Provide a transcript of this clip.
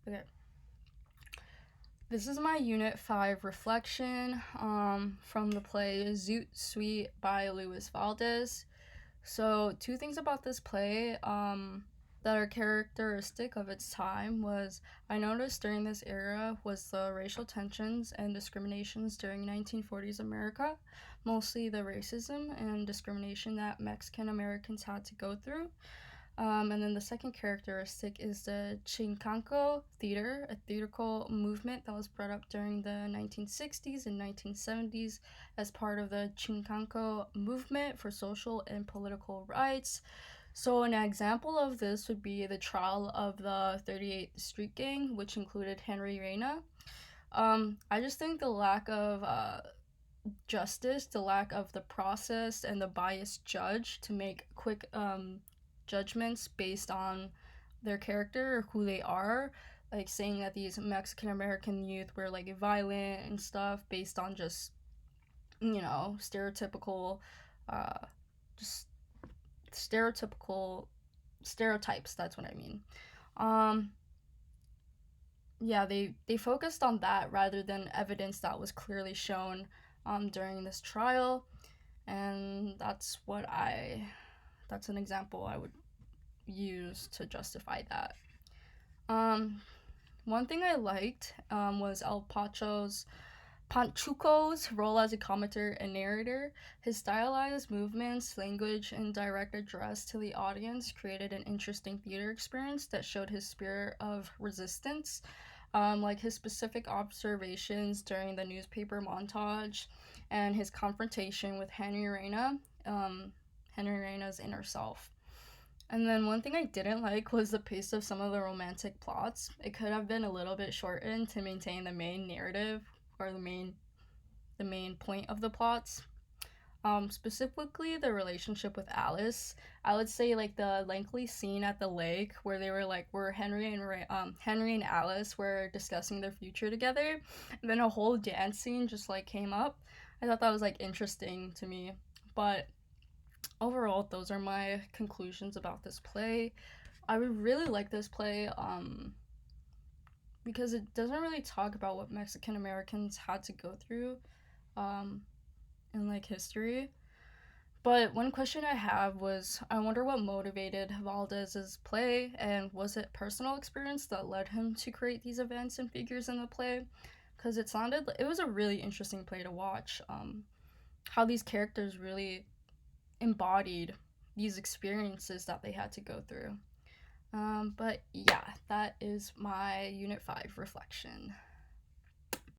Okay. This is my Unit 5 reflection from the play Zoot Suite by Luis Valdez. So, two things about this play that are characteristic of its time was I noticed during this era was the racial tensions and discriminations during 1940s America, mostly the racism and discrimination that Mexican Americans had to go through. And then the second characteristic is the Chincanco theater, a theatrical movement that was brought up during the 1960s and 1970s as part of the Chincanco movement for social and political rights. So, an example of this would be the trial of the 38th Street Gang, which included Henry Reyna. I just think the lack of justice, the lack of the process, and the biased judge to make quick judgments based on their character or who they are, like saying that these Mexican American youth were like violent and stuff based on just stereotypical, uh, just stereotypical stereotypes. That's what I mean. Um, yeah, they focused on that rather than evidence that was clearly shown during this trial, and that's an example I would use to justify that. Um, One thing I liked was Panchuco's role as a commentator and narrator. His stylized movements, language, and direct address to the audience created an interesting theater experience that showed his spirit of resistance, like his specific observations during the newspaper montage and his confrontation with Henry Reina's inner self. And then one thing I didn't like was the pace of some of the romantic plots. It could have been a little bit shortened to maintain the main narrative or the main point of the plots. Specifically the relationship with Alice. I would say like the lengthy scene at the lake where they were like where Henry and Alice were discussing their future together, and then a whole dance scene just like came up. I thought that was like interesting to me, but overall, those are my conclusions about this play. I would really like this play because it doesn't really talk about what Mexican Americans had to go through um, in like history. But one question I have was I wonder what motivated Valdez's play, and was it personal experience that led him to create these events and figures in the play? Because it was a really interesting play to watch. How these characters really embodied these experiences that they had to go through. But yeah, that is my Unit 5 reflection.